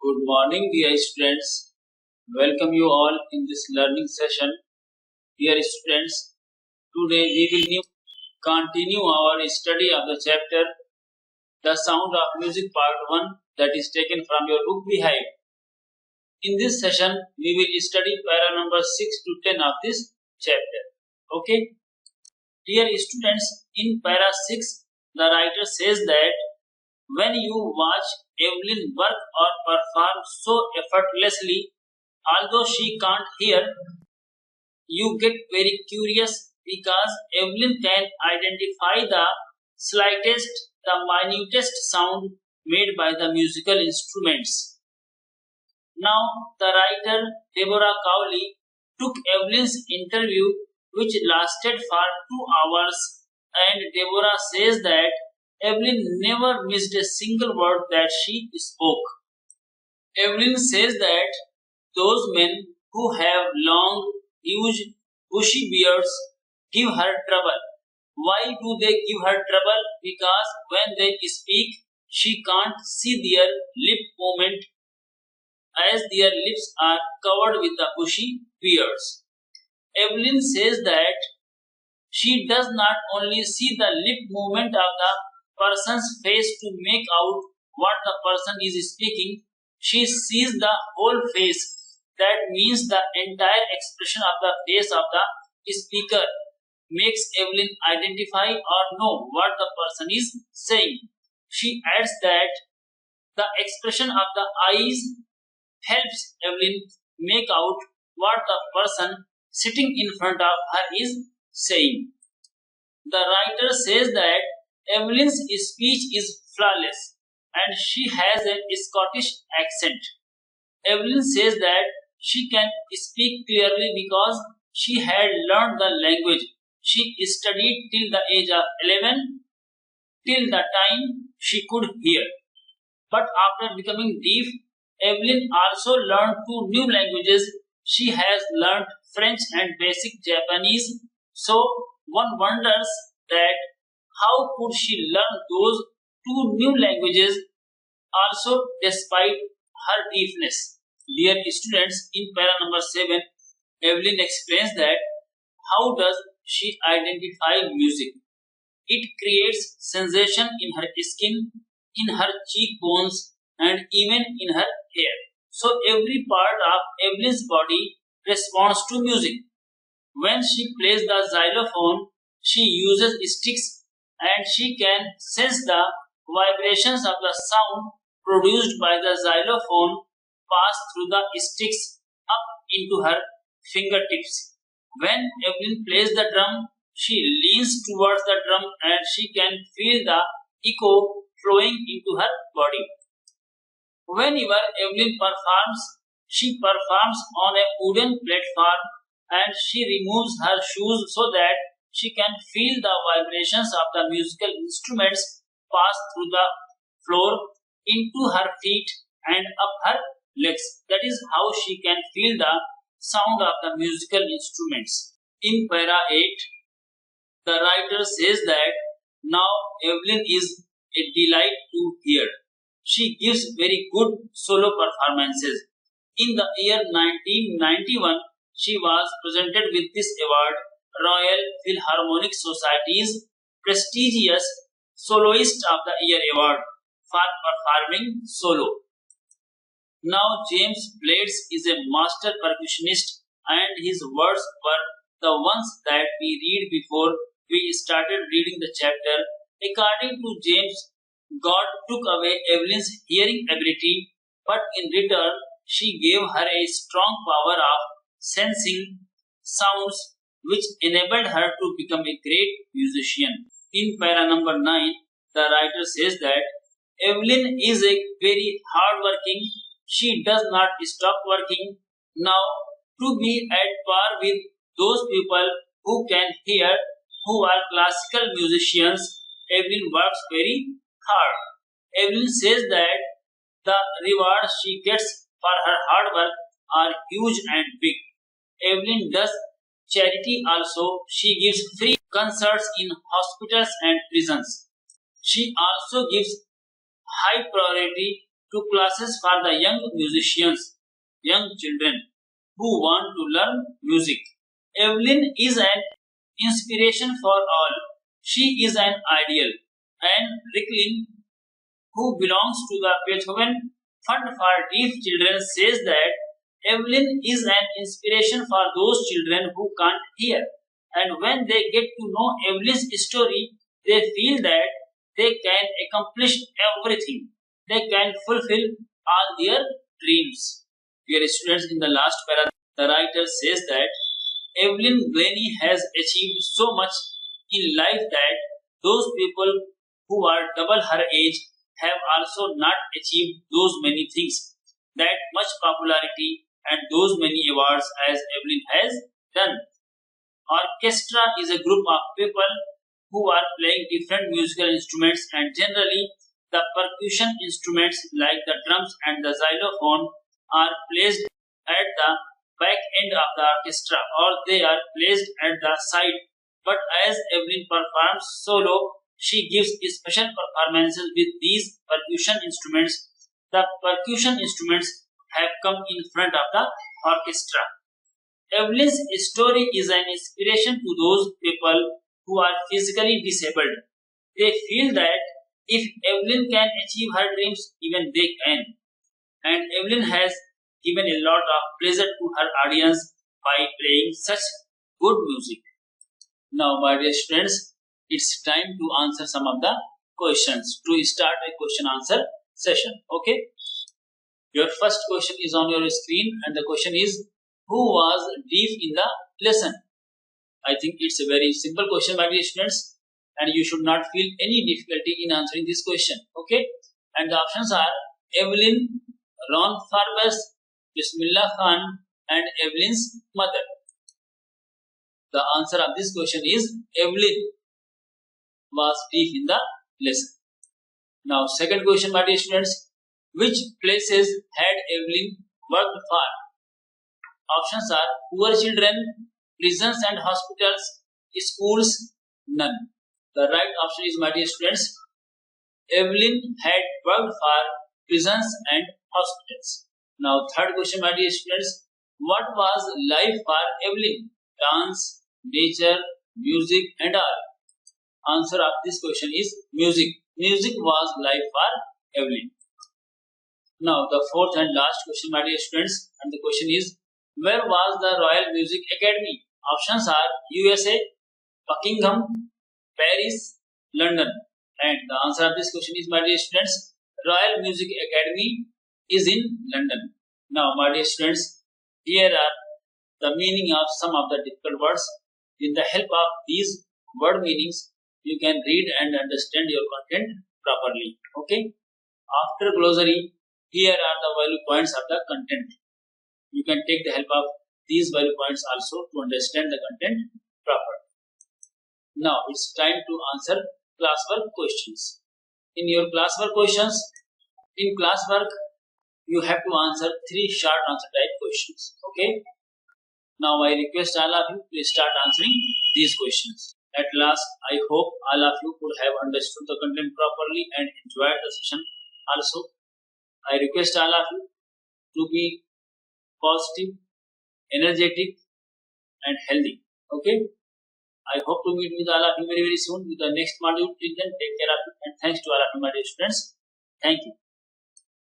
Good morning, dear students. Welcome you all in this learning session. Dear students, today we will continue our study of the chapter The Sound of Music Part 1 that is taken from your book BEEHIVE. In this session, we will study para number 6 to 10 of this chapter. Okay? Dear students, in para 6, the writer says that when you watch Evelyn work or perform so effortlessly, although she can't hear, you get very curious because Evelyn can identify the slightest, the minutest sound made by the musical instruments. Now, the writer Deborah Cowley took Evelyn's interview, which lasted for 2 hours, and Deborah says that Evelyn never missed a single word that she spoke. Evelyn says that those men who have long, huge, bushy beards give her trouble. Why do they give her trouble? Because when they speak, she can't see their lip movement as their lips are covered with the bushy beards. Evelyn says that she does not only see the lip movement of the person's face to make out what the person is speaking, she sees the whole face. That means the entire expression of the face of the speaker makes Evelyn identify or know what the person is saying. She adds that the expression of the eyes helps Evelyn make out what the person sitting in front of her is saying. The writer says that Evelyn's speech is flawless and she has a Scottish accent. Evelyn says that she can speak clearly because she had learned the language. She studied till the age of 11, till the time she could hear. But after becoming deaf, Evelyn also learned 2 new languages. She has learned French and basic Japanese. So one wonders that how could she learn those 2 new languages also despite her deafness. Dear students, in para number 7, Evelyn explains that how does she identify music. It creates sensation in her skin, in her cheekbones, and even in her hair. So every part of Evelyn's body responds to music. When she plays the xylophone, she uses sticks and she can sense the vibrations of the sound produced by the xylophone pass through the sticks up into her fingertips. When Evelyn plays the drum, she leans towards the drum and she can feel the echo flowing into her body. Whenever Evelyn performs, she performs on a wooden platform and she removes her shoes so that she can feel the vibrations of the musical instruments pass through the floor into her feet and up her legs. That is how she can feel the sound of the musical instruments. In para 8, the writer says that now Evelyn is a delight to hear. She gives very good solo performances. In the year 1991, she was presented with this award, Royal Philharmonic Society's prestigious Soloist of the Year award for performing solo. Now James Blades is a master percussionist and his words were the ones that we read before we started reading the chapter. According to James, God took away Evelyn's hearing ability, but in return, she gave her a strong power of sensing sounds which enabled her to become a great musician. In para number 9, the writer says that Evelyn is a very hardworking. She does not stop working. Now, to be at par with those people who can hear, who are classical musicians, Evelyn works very hard. Evelyn says that the rewards she gets for her hard work are huge and big. Evelyn does charity also. She gives free concerts in hospitals and prisons. She also gives high priority to classes for the young musicians, young children who want to learn music. Evelyn is an inspiration for all. She is an ideal. And Ricklin, who belongs to the Beethoven Fund for Deaf Children, says that Evelyn is an inspiration for those children who can't hear. And when they get to know Evelyn's story, they feel that they can accomplish everything. They can fulfill all their dreams. Dear students, in the last paragraph, the writer says that Evelyn Glennie has achieved so much in life that those people who are double her age have also not achieved those many things, that much popularity and those many awards as Evelyn has done. Orchestra is a group of people who are playing different musical instruments, and generally the percussion instruments like the drums and the xylophone are placed at the back end of the orchestra, or they are placed at the side. But as Evelyn performs solo, she gives special performances with these percussion instruments. The percussion instruments have come in front of the orchestra. Evelyn's story is an inspiration to those people who are physically disabled. They feel that if Evelyn can achieve her dreams, even they can. And Evelyn has given a lot of pleasure to her audience by playing such good music. Now, my dear students, it's time to answer some of the questions, to start a question answer session. Okay? Your first question is on your screen, and the question is, who was deaf in the lesson? I think it's a very simple question, my dear students, and you should not feel any difficulty in answering this question. Okay? And the options are Evelyn, Ron Farbus, Bismillah Khan, and Evelyn's mother. The answer of this question is Evelyn was deaf in the lesson. Now, second question, my dear students, which places had Evelyn worked for? Options are poor children, prisons and hospitals, schools, none. The right option is, my dear students, Evelyn had worked for prisons and hospitals. Now, third question, my dear students, what was life for Evelyn? Dance, nature, music and all. Answer of this question is music. Music was life for Evelyn. Now, the fourth and last question, my dear students, and the question is, where was the Royal Music Academy? Options are USA, Buckingham, Paris, London. And the answer of this question is, my dear students, Royal Music Academy is in London. Now, my dear students, here are the meaning of some of the difficult words. With the help of these word meanings, you can read and understand your content properly. Okay? After glossary, here are the value points of the content. You can take the help of these value points also to understand the content properly. Now, it's time to answer classwork questions. In your classwork questions, in classwork, you have to answer 3 short answer type questions. Okay? Now, I request all of you to start answering these questions. At last, I hope all of you could have understood the content properly and enjoyed the session also. I request all of you to be positive, energetic and healthy. Okay? I hope to meet with all of you very soon with the next module. Till then, take care of you and thanks to all of you, my dear students. Thank you.